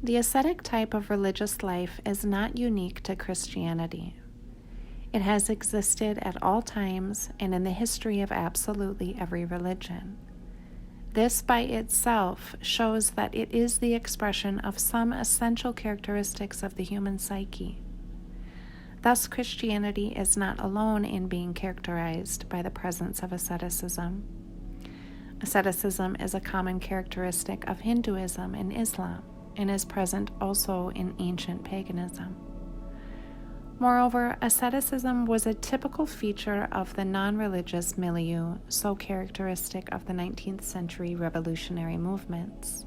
The ascetic type of religious life is not unique to Christianity. It has existed at all times and in the history of absolutely every religion. This by itself shows that it is the expression of some essential characteristics of the human psyche. Thus, Christianity is not alone in being characterized by the presence of asceticism. Asceticism is a common characteristic of Hinduism and Islam, and is present also in ancient paganism. Moreover, asceticism was a typical feature of the non-religious milieu so characteristic of the 19th century revolutionary movements.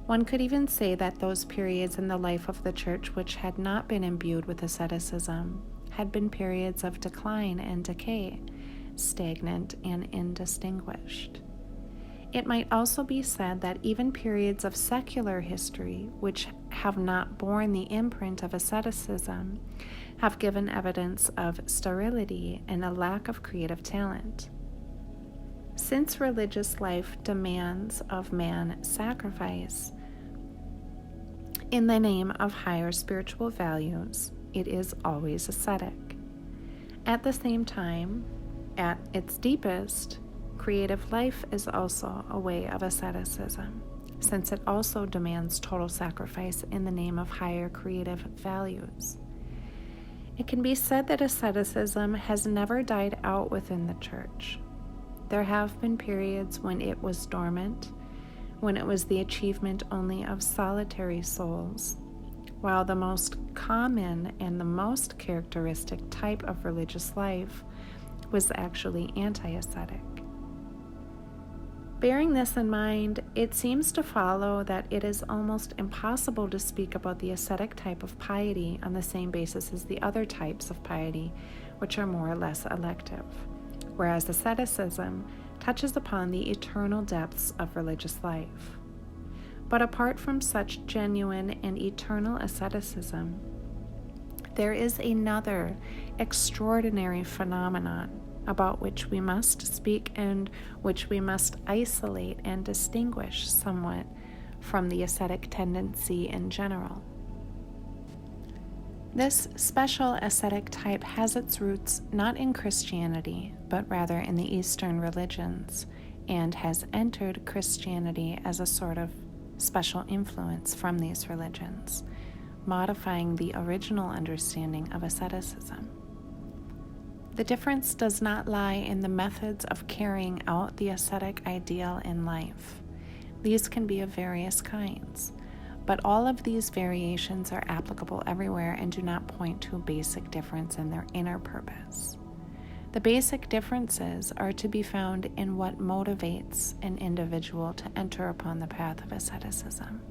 One could even say that those periods in the life of the Church which had not been imbued with asceticism had been periods of decline and decay, stagnant and indistinguished. It might also be said that even periods of secular history, which have not borne the imprint of asceticism, have given evidence of sterility and a lack of creative talent. Since religious life demands of man sacrifice in the name of higher spiritual values, it is always ascetic. At the same time, at its deepest, creative life is also a way of asceticism, since it also demands total sacrifice in the name of higher creative values. It can be said that asceticism has never died out within the Church. There have been periods when it was dormant, when it was the achievement only of solitary souls, while the most common and the most characteristic type of religious life was actually anti-ascetic. Bearing this in mind, it seems to follow that it is almost impossible to speak about the ascetic type of piety on the same basis as the other types of piety, which are more or less elective, whereas asceticism touches upon the eternal depths of religious life. But apart from such genuine and eternal asceticism, there is another extraordinary phenomenon about which we must speak and which we must isolate and distinguish somewhat from the ascetic tendency in general. This special ascetic type has its roots not in Christianity, but rather in the Eastern religions, and has entered Christianity as a sort of special influence from these religions, modifying the original understanding of asceticism. The difference does not lie in the methods of carrying out the ascetic ideal in life. These can be of various kinds, but all of these variations are applicable everywhere and do not point to a basic difference in their inner purpose. The basic differences are to be found in what motivates an individual to enter upon the path of asceticism.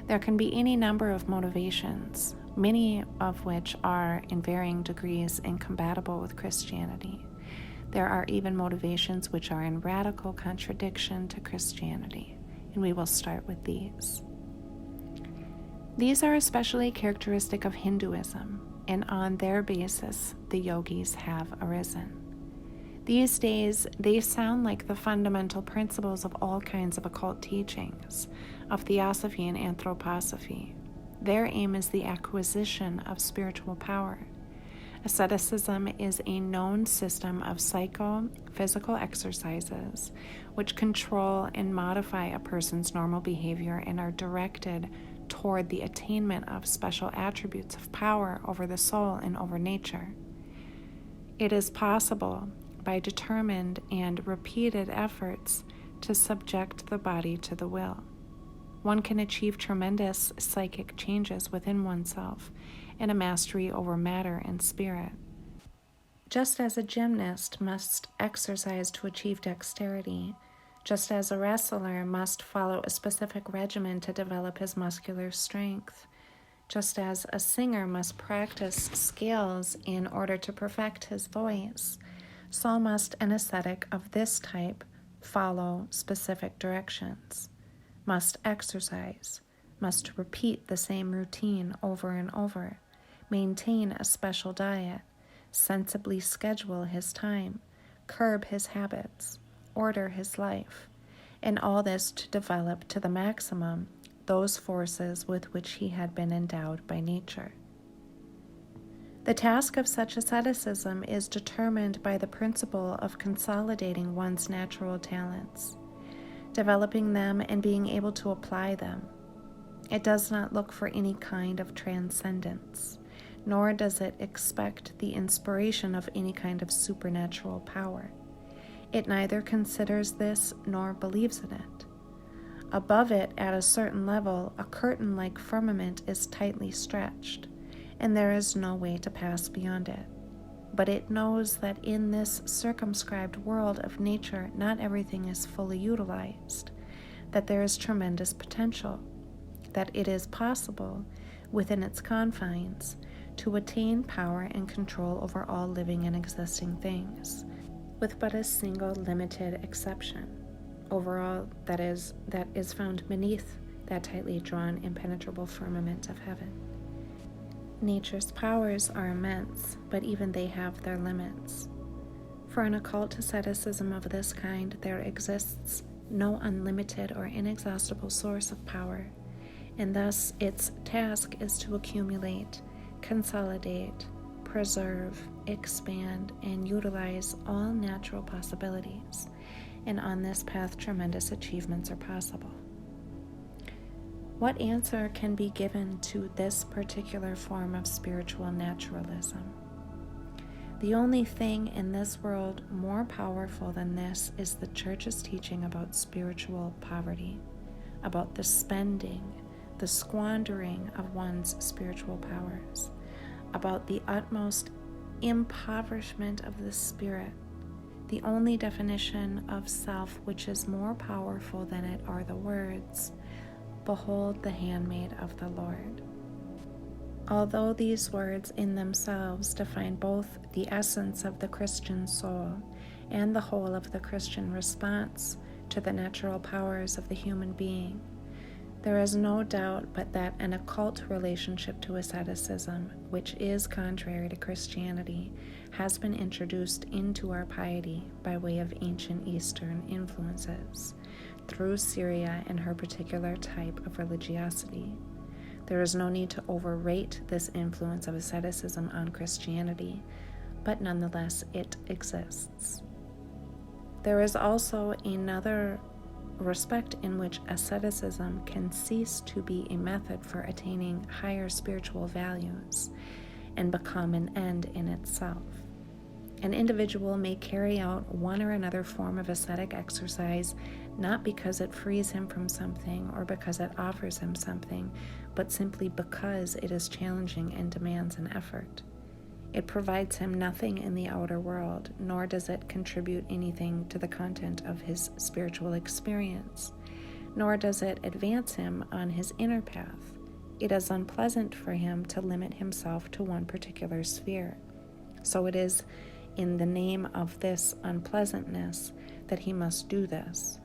There can be any number of motivations, many of which are in varying degrees incompatible with Christianity. There are even motivations which are in radical contradiction to Christianity, and we will start with these. These are especially characteristic of Hinduism, and on their basis the yogis have arisen. These days, they sound like the fundamental principles of all kinds of occult teachings, of theosophy and anthroposophy. Their aim is the acquisition of spiritual power. Asceticism is a known system of psycho-physical exercises which control and modify a person's normal behavior and are directed toward the attainment of special attributes of power over the soul and over nature. It is possible, by determined and repeated efforts, to subject the body to the will. One can achieve tremendous psychic changes within oneself and a mastery over matter and spirit. Just as a gymnast must exercise to achieve dexterity, just as a wrestler must follow a specific regimen to develop his muscular strength, just as a singer must practice scales in order to perfect his voice, so must an ascetic of this type follow specific directions, must exercise, must repeat the same routine over and over, maintain a special diet, sensibly schedule his time, curb his habits, order his life, and all this to develop to the maximum those forces with which he had been endowed by nature. The task of such asceticism is determined by the principle of consolidating one's natural talents, developing them and being able to apply them. It does not look for any kind of transcendence, nor does it expect the inspiration of any kind of supernatural power. It neither considers this nor believes in it. Above it, at a certain level, a curtain-like firmament is tightly stretched, and there is no way to pass beyond it. But it knows that in this circumscribed world of nature, not everything is fully utilized, that there is tremendous potential, that it is possible, within its confines, to attain power and control over all living and existing things, with but a single limited exception, over all that is found beneath that tightly drawn, impenetrable firmament of heaven. Nature's powers are immense, but even they have their limits. For an occult asceticism of this kind, there exists no unlimited or inexhaustible source of power, and thus its task is to accumulate, consolidate, preserve, expand, and utilize all natural possibilities, and on this path tremendous achievements are possible. What answer can be given to this particular form of spiritual naturalism? The only thing in this world more powerful than this is the Church's teaching about spiritual poverty, about the spending, the squandering of one's spiritual powers, about the utmost impoverishment of the spirit. The only definition of self which is more powerful than it are the words, "Behold the handmaid of the Lord." Although these words in themselves define both the essence of the Christian soul and the whole of the Christian response to the natural powers of the human being, there is no doubt but that an occult relationship to asceticism, which is contrary to Christianity, has been introduced into our piety by way of ancient Eastern influences, through Syria and her particular type of religiosity. There is no need to overrate this influence of asceticism on Christianity, but nonetheless it exists. There is also another respect in which asceticism can cease to be a method for attaining higher spiritual values and become an end in itself. An individual may carry out one or another form of ascetic exercise not because it frees him from something or because it offers him something, but simply because it is challenging and demands an effort. It provides him nothing in the outer world, nor does it contribute anything to the content of his spiritual experience, nor does it advance him on his inner path. It is unpleasant for him to limit himself to one particular sphere. So it is in the name of this unpleasantness that he must do this.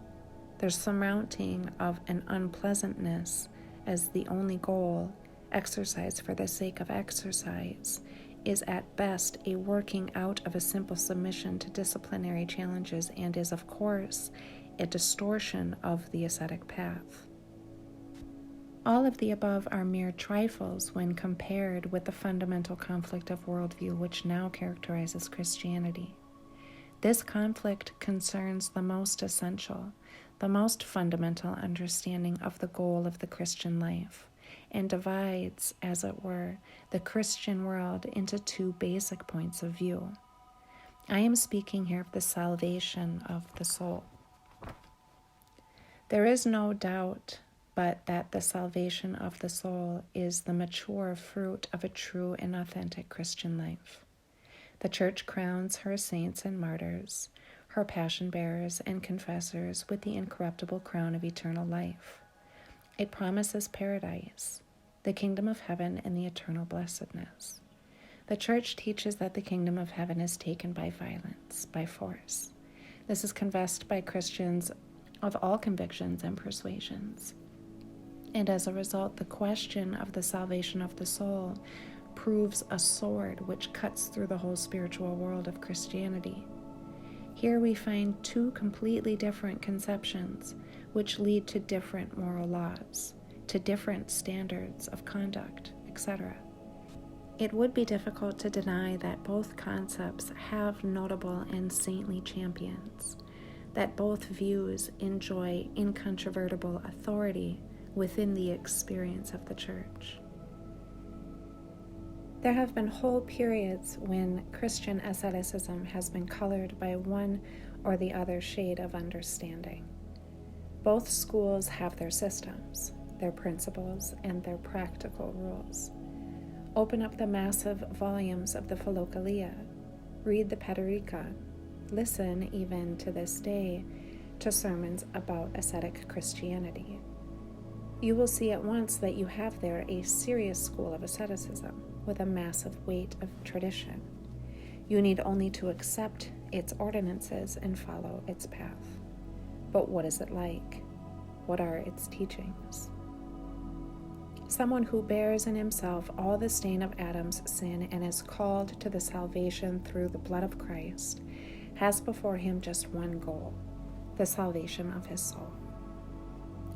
The surmounting of an unpleasantness as the only goal, exercise for the sake of exercise, is at best a working out of a simple submission to disciplinary challenges and is, of course, a distortion of the ascetic path. All of the above are mere trifles when compared with the fundamental conflict of worldview which now characterizes Christianity. This conflict concerns the most essential, the most fundamental understanding of the goal of the Christian life, and divides, as it were, the Christian world into two basic points of view. I am speaking here of the salvation of the soul. There is no doubt but that the salvation of the soul is the mature fruit of a true and authentic Christian life. The Church crowns her saints and martyrs, her passion bearers and confessors with the incorruptible crown of eternal life. It promises paradise, the kingdom of heaven, and the eternal blessedness. The Church teaches that the kingdom of heaven is taken by violence, by force. This is confessed by Christians of all convictions and persuasions. And as a result, the question of the salvation of the soul proves a sword which cuts through the whole spiritual world of Christianity. Here we find two completely different conceptions which lead to different moral laws, to to different standards of conduct, etc. It would be difficult to deny that both concepts have notable and saintly champions, that both views enjoy incontrovertible authority within the experience of the Church. There have been whole periods when Christian asceticism has been colored by one or the other shade of understanding. Both schools have their systems, their principles, and their practical rules. Open up the massive volumes of the Philokalia, read the Pederika, listen even to this day to sermons about ascetic Christianity. You will see at once that you have there a serious school of asceticism with a massive weight of tradition. You need only to accept its ordinances and follow its path. But what is it like? What are its teachings? Someone who bears in himself all the stain of Adam's sin and is called to the salvation through the blood of Christ has before him just one goal, the salvation of his soul.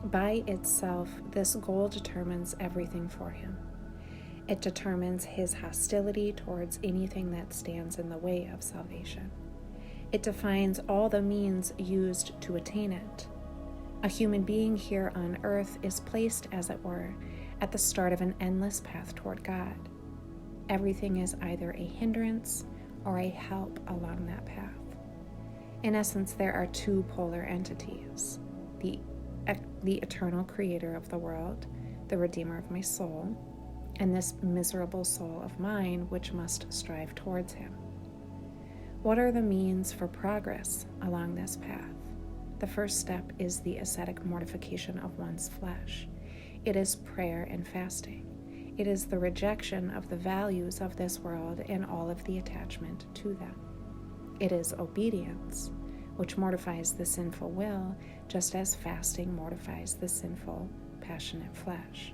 By itself, this goal determines everything for him. It determines his hostility towards anything that stands in the way of salvation. It defines all the means used to attain it. A human being here on earth is placed, as it were, at the start of an endless path toward God. Everything is either a hindrance or a help along that path. In essence, there are two polar entities, the eternal creator of the world, the redeemer of my soul, and this miserable soul of mine which must strive towards him. What are the means for progress along this path? The first step is the ascetic mortification of one's flesh. It is prayer and fasting. It is the rejection of the values of this world and all of the attachment to them. It is obedience, which mortifies the sinful will, just as fasting mortifies the sinful, passionate flesh.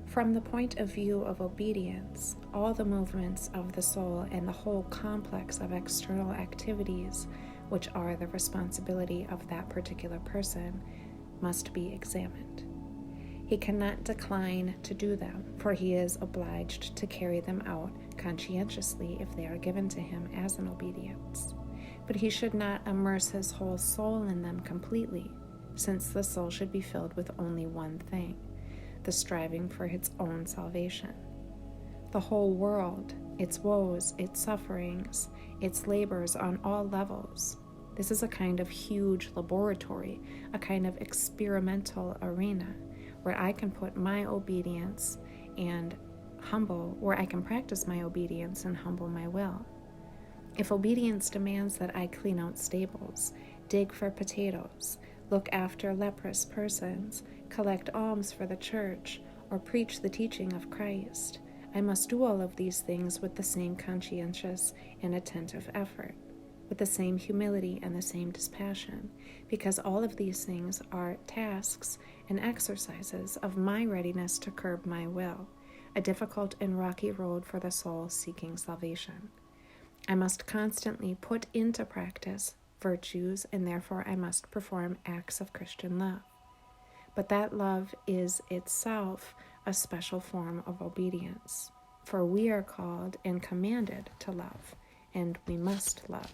From the point of view of obedience, all the movements of the soul and the whole complex of external activities, which are the responsibility of that particular person, must be examined. He cannot decline to do them, for he is obliged to carry them out conscientiously if they are given to him as an obedience. But he should not immerse his whole soul in them completely, since the soul should be filled with only one thing, the striving for its own salvation. The whole world, its woes, its sufferings, its labors on all levels. This is a kind of huge laboratory, a kind of experimental arena, where I can put my obedience and where I can practice my obedience and humble my will. If obedience demands that I clean out stables, dig for potatoes, look after leprous persons, collect alms for the church, or preach the teaching of Christ, I must do all of these things with the same conscientious and attentive effort, with the same humility and the same dispassion, because all of these things are tasks and exercises of my readiness to curb my will, a difficult and rocky road for the soul seeking salvation. I must constantly put into practice virtues, and therefore I must perform acts of Christian love. But that love is itself a special form of obedience, for we are called and commanded to love, and we must love.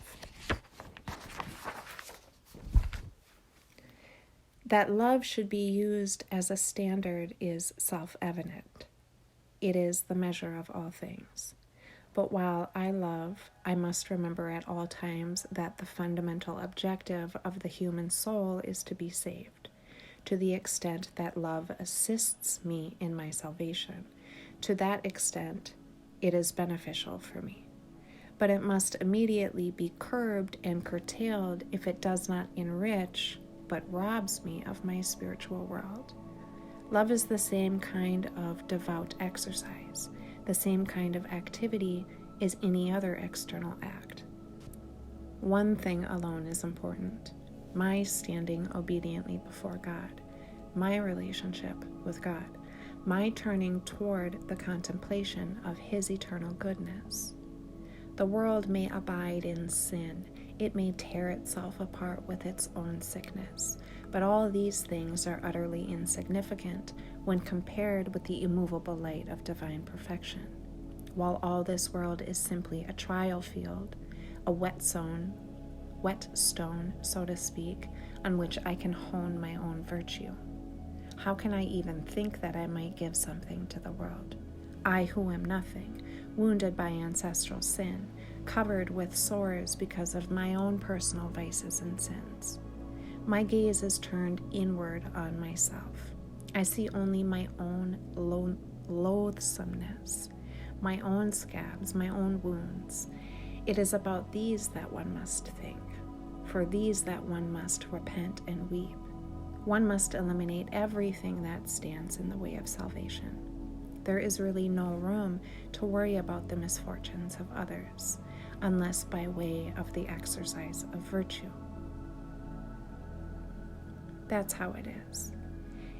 That love should be used as a standard is self-evident. It is the measure of all things. But while I love, I must remember at all times that the fundamental objective of the human soul is to be saved. To the extent that love assists me in my salvation, to that extent it is beneficial for me. But it must immediately be curbed and curtailed if it does not enrich, but robs me of my spiritual world. Love is the same kind of devout exercise, the same kind of activity as any other external act. One thing alone is important: my standing obediently before God, my relationship with God, my turning toward the contemplation of His eternal goodness. The world may abide in sin, it may tear itself apart with its own sickness, But all these things are utterly insignificant when compared with the immovable light of divine perfection, while all this world is simply a trial field, a whetstone, so to speak, on which I can hone my own virtue. How can I even think that I might give something to the world? I who am nothing, wounded by ancestral sin, covered with sores because of my own personal vices and sins. My gaze is turned inward on myself. I see only my own loathsomeness, my own scabs, my own wounds. It is about these that one must think, for these that one must repent and weep. One must eliminate everything that stands in the way of salvation. There is really no room to worry about the misfortunes of others, unless by way of the exercise of virtue. That's how it is.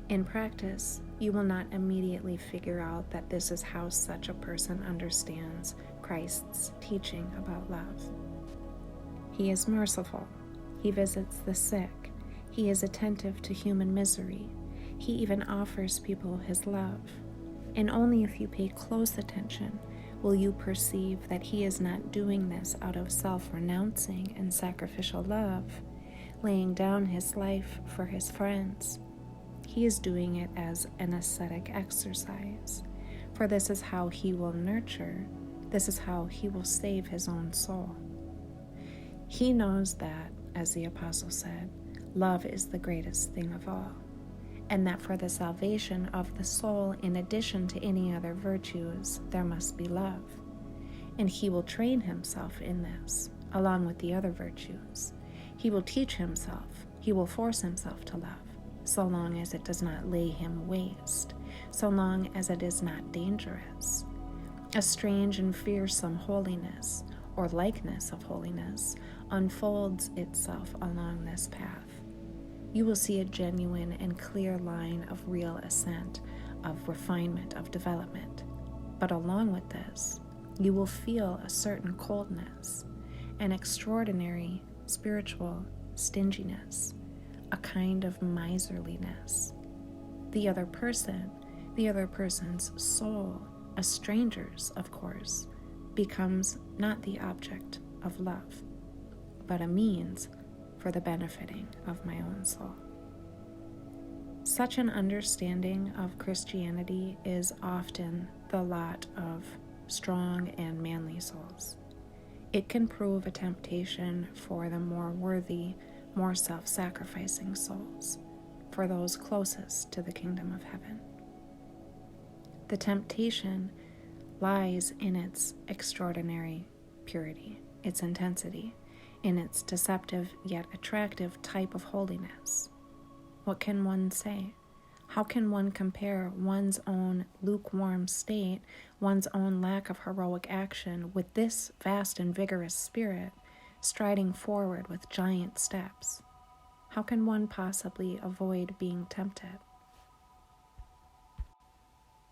In practice, you will not immediately figure out that this is how such a person understands Christ's teaching about love. He is merciful. He visits the sick. He is attentive to human misery. He even offers people his love. And only if you pay close attention will you perceive that he is not doing this out of self-renouncing and sacrificial love, laying down his life for his friends. He is doing it as an ascetic exercise, for this is how he will nurture, this is how he will save his own soul. He knows that, as the apostle said, love is the greatest thing of all, and that for the salvation of the soul, in addition to any other virtues, there must be love. And he will train himself in this, along with the other virtues. He will teach himself, he will force himself to love, so long as it does not lay him waste, so long as it is not dangerous. A strange and fearsome holiness, or likeness of holiness, unfolds itself along this path. You will see a genuine and clear line of real ascent, of refinement, of development. But along with this, you will feel a certain coldness, an extraordinary spiritual stinginess, a kind of miserliness. The other person, the other person's soul, a stranger's, of course, becomes not the object of love, but a means for the benefiting of my own soul. Such an understanding of Christianity is often the lot of strong and manly souls. It can prove a temptation for the more worthy, more self-sacrificing souls, for those closest to the kingdom of heaven. The temptation lies in its extraordinary purity, its intensity, in its deceptive yet attractive type of holiness. What can one say? How can one compare one's own lukewarm state, one's own lack of heroic action, with this vast and vigorous spirit striding forward with giant steps? How can one possibly avoid being tempted?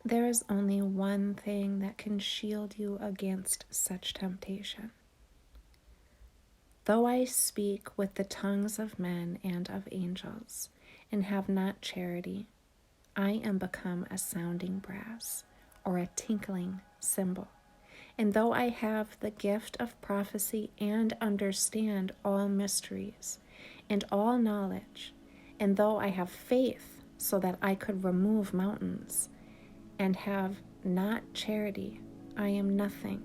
There is only one thing that can shield you against such temptation. Though I speak with the tongues of men and of angels, and have not charity, I am become a sounding brass, or a tinkling cymbal. And though I have the gift of prophecy and understand all mysteries and all knowledge, and though I have faith so that I could remove mountains, and have not charity, I am nothing.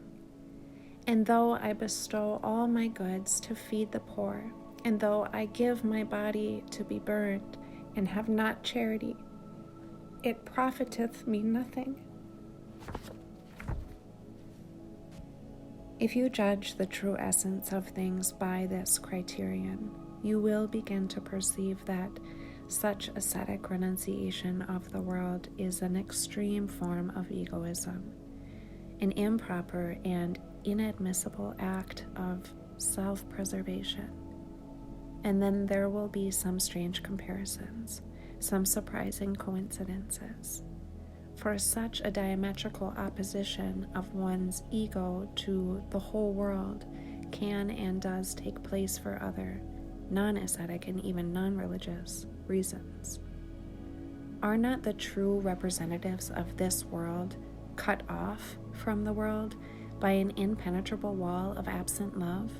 And though I bestow all my goods to feed the poor, and though I give my body to be burned, and have not charity, it profiteth me nothing. If you judge the true essence of things by this criterion, you will begin to perceive that such ascetic renunciation of the world is an extreme form of egoism, an improper and inadmissible act of self-preservation. And then there will be some strange comparisons, some surprising coincidences. For such a diametrical opposition of one's ego to the whole world can and does take place for other, non-ascetic and even non-religious reasons. Are not the true representatives of this world cut off from the world by an impenetrable wall of absent love?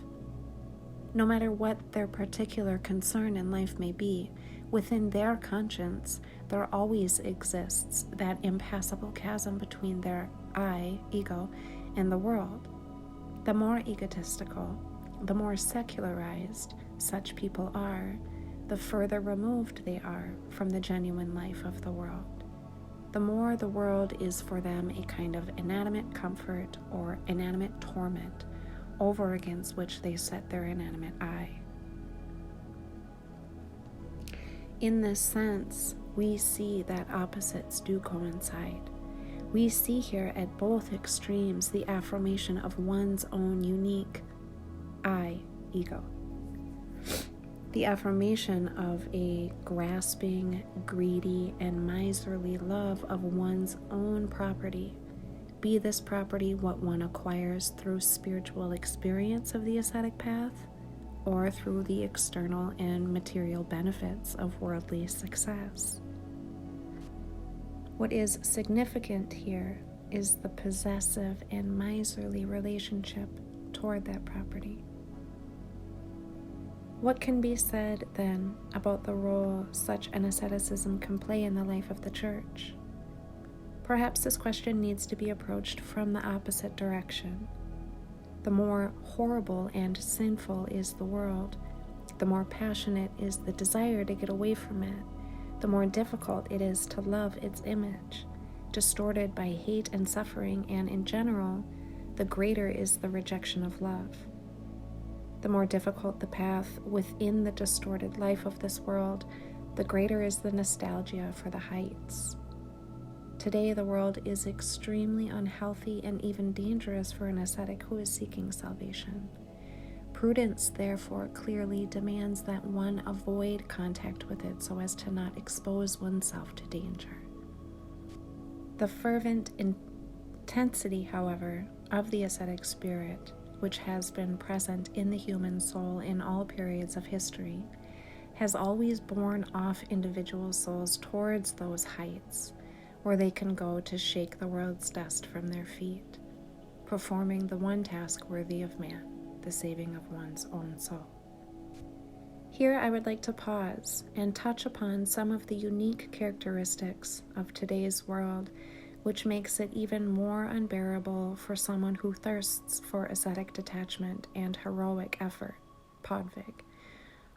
No matter what their particular concern in life may be, within their conscience there always exists that impassable chasm between their I, ego, and the world. The more egotistical, the more secularized such people are, the further removed they are from the genuine life of the world. The more the world is for them a kind of inanimate comfort or inanimate torment, over against which they set their inanimate I. In this sense, we see that opposites do coincide. We see here at both extremes the affirmation of one's own unique I, ego. The affirmation of a grasping, greedy, and miserly love of one's own property, be this property what one acquires through spiritual experience of the ascetic path, or through the external and material benefits of worldly success. What is significant here is the possessive and miserly relationship toward that property. What can be said, then, about the role such an asceticism can play in the life of the Church? Perhaps this question needs to be approached from the opposite direction. The more horrible and sinful is the world, the more passionate is the desire to get away from it, the more difficult it is to love its image, distorted by hate and suffering, and in general, the greater is the rejection of love. The more difficult the path within the distorted life of this world, the greater is the nostalgia for the heights. Today, the world is extremely unhealthy and even dangerous for an ascetic who is seeking salvation. Prudence, therefore, clearly demands that one avoid contact with it so as to not expose oneself to danger. The fervent intensity, however, of the ascetic spirit, which has been present in the human soul in all periods of history, has always borne off individual souls towards those heights where they can go to shake the world's dust from their feet, performing the one task worthy of man, the saving of one's own soul. Here I would like to pause and touch upon some of the unique characteristics of today's world, which makes it even more unbearable for someone who thirsts for ascetic detachment and heroic effort, podvig,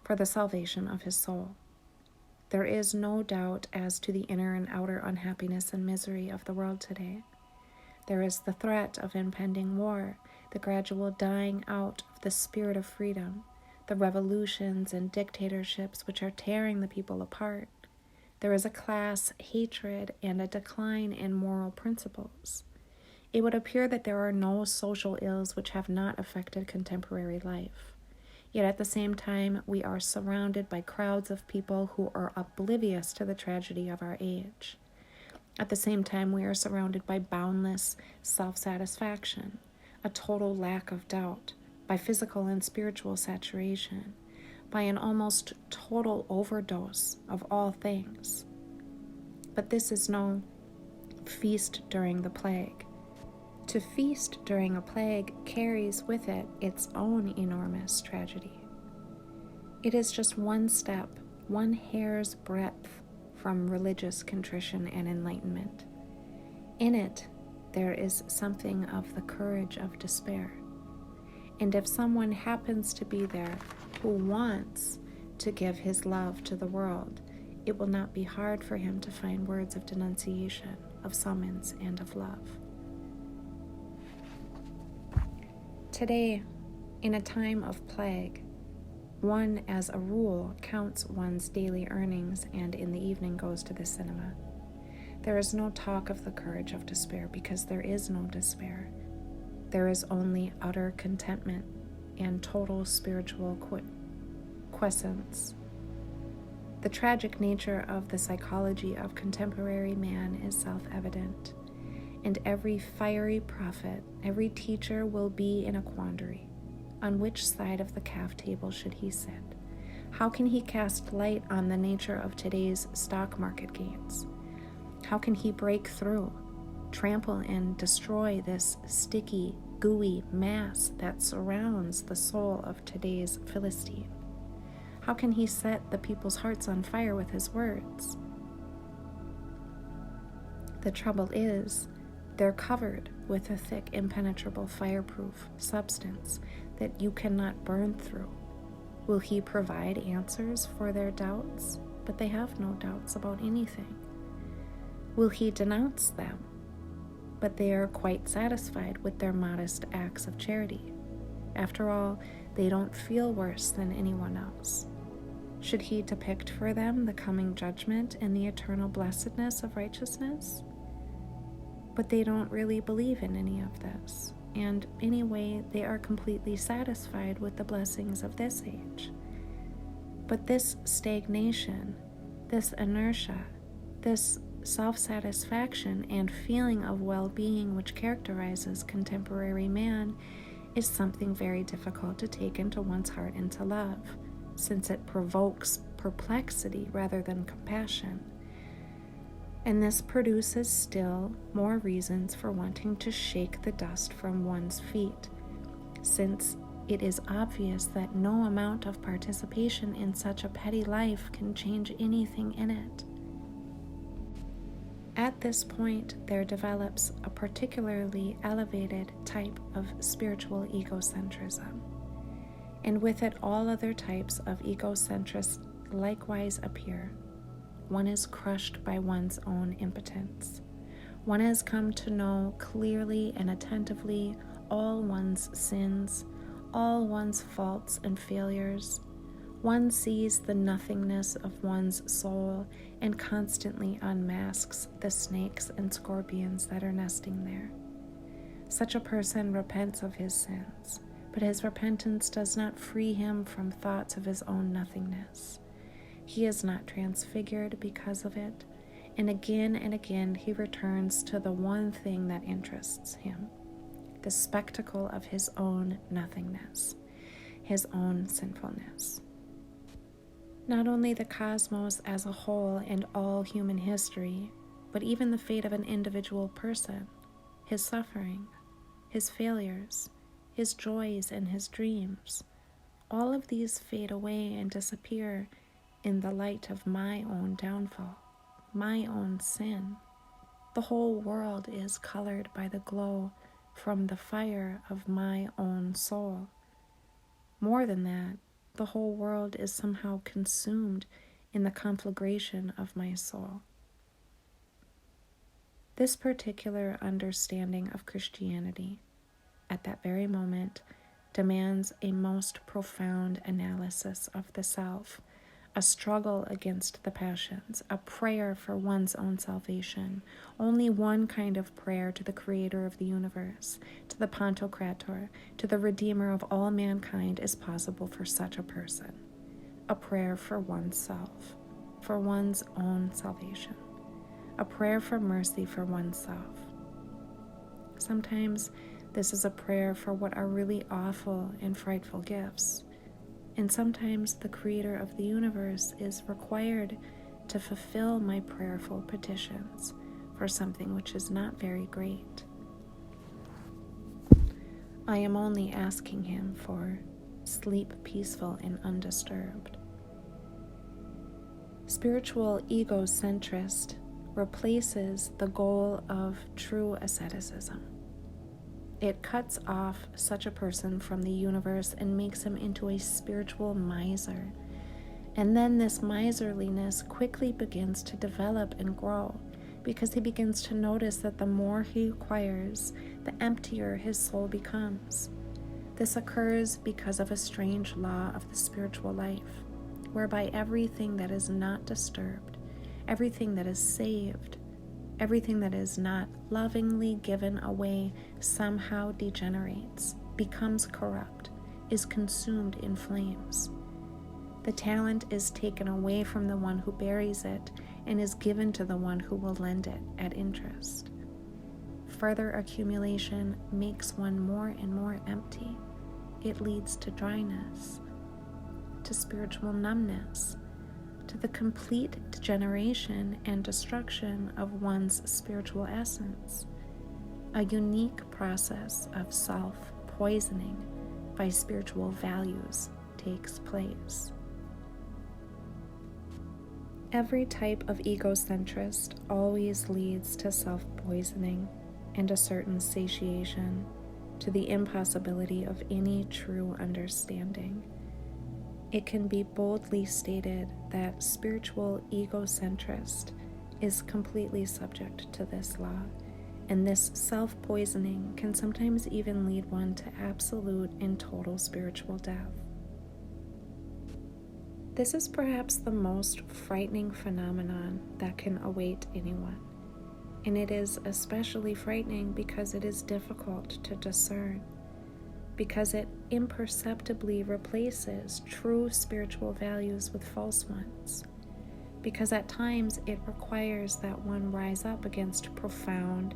for the salvation of his soul. There is no doubt as to the inner and outer unhappiness and misery of the world today. There is the threat of impending war, the gradual dying out of the spirit of freedom, the revolutions and dictatorships which are tearing the people apart. There is a class hatred and a decline in moral principles. It would appear that there are no social ills which have not affected contemporary life. Yet at the same time, we are surrounded by crowds of people who are oblivious to the tragedy of our age. At the same time, we are surrounded by boundless self-satisfaction, a total lack of doubt, by physical and spiritual saturation, by an almost total overdose of all things. But this is no feast during the plague. To feast during a plague carries with it its own enormous tragedy. It is just one step, one hair's breadth from religious contrition and enlightenment. In it, there is something of the courage of despair. And if someone happens to be there who wants to give his love to the world, it will not be hard for him to find words of denunciation, of summons, and of love. Today, in a time of plague, one, as a rule, counts one's daily earnings and in the evening goes to the cinema. There is no talk of the courage of despair because there is no despair. There is only utter contentment and total spiritual quiescence. The tragic nature of the psychology of contemporary man is self-evident, and every fiery prophet, every teacher will be in a quandary. On which side of the calf table should he sit? How can he cast light on the nature of today's stock market gains? How can he break through, trample and destroy this sticky, gooey mass that surrounds the soul of today's Philistine? How can he set the people's hearts on fire with his words? The trouble is, they're covered with a thick, impenetrable, fireproof substance that you cannot burn through. Will he provide answers for their doubts? But they have no doubts about anything. Will he denounce them? But they are quite satisfied with their modest acts of charity. After all, they don't feel worse than anyone else. Should he depict for them the coming judgment and the eternal blessedness of righteousness? But they don't really believe in any of this, and anyway, they are completely satisfied with the blessings of this age. But this stagnation, this inertia, this self-satisfaction and feeling of well-being which characterizes contemporary man is something very difficult to take into one's heart and to love, since it provokes perplexity rather than compassion. And this produces still more reasons for wanting to shake the dust from one's feet, since it is obvious that no amount of participation in such a petty life can change anything in it. At this point, there develops a particularly elevated type of spiritual egocentrism, and with it all other types of egocentrics likewise appear. One is crushed by one's own impotence. One has come to know clearly and attentively all one's sins, all one's faults and failures. One sees the nothingness of one's soul and constantly unmasks the snakes and scorpions that are nesting there. Such a person repents of his sins, but his repentance does not free him from thoughts of his own nothingness. He is not transfigured because of it, and again he returns to the one thing that interests him, the spectacle of his own nothingness, his own sinfulness. Not only the cosmos as a whole and all human history, but even the fate of an individual person, his suffering, his failures, his joys and his dreams, all of these fade away and disappear in the light of my own downfall, my own sin. The whole world is colored by the glow from the fire of my own soul. More than that, the whole world is somehow consumed in the conflagration of my soul. This particular understanding of Christianity, at that very moment, demands a most profound analysis of the self, a struggle against the passions, a prayer for one's own salvation. Only one kind of prayer to the Creator of the universe, to the Pantocrator, to the Redeemer of all mankind is possible for such a person. A prayer for oneself, for one's own salvation. A prayer for mercy for oneself. Sometimes this is a prayer for what are really awful and frightful gifts. And sometimes the Creator of the universe is required to fulfill my prayerful petitions for something which is not very great. I am only asking him for sleep peaceful and undisturbed. Spiritual egocentrist replaces the goal of true asceticism. It cuts off such a person from the universe and makes him into a spiritual miser. And then this miserliness quickly begins to develop and grow, because he begins to notice that the more he acquires, the emptier his soul becomes. This occurs because of a strange law of the spiritual life, whereby everything that is not disturbed, everything that is saved, everything that is not lovingly given away somehow degenerates, becomes corrupt, is consumed in flames. The talent is taken away from the one who buries it and is given to the one who will lend it at interest. Further accumulation makes one more and more empty. It leads to dryness, to to spiritual numbness, to the complete degeneration and destruction of one's spiritual essence. A unique process of self-poisoning by spiritual values takes place. Every type of egocentrist always leads to self-poisoning and a certain satiation, to the impossibility of any true understanding. It can be boldly stated that spiritual egocentrist is completely subject to this law, and this self-poisoning can sometimes even lead one to absolute and total spiritual death. This is perhaps the most frightening phenomenon that can await anyone, and it is especially frightening because it is difficult to discern, because it imperceptibly replaces true spiritual values with false ones, because at times it requires that one rise up against profound,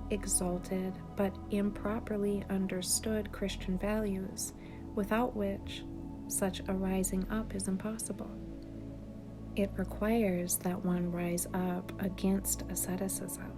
exalted, but improperly understood Christian values, without which such a rising up is impossible. It requires that one rise up against asceticism,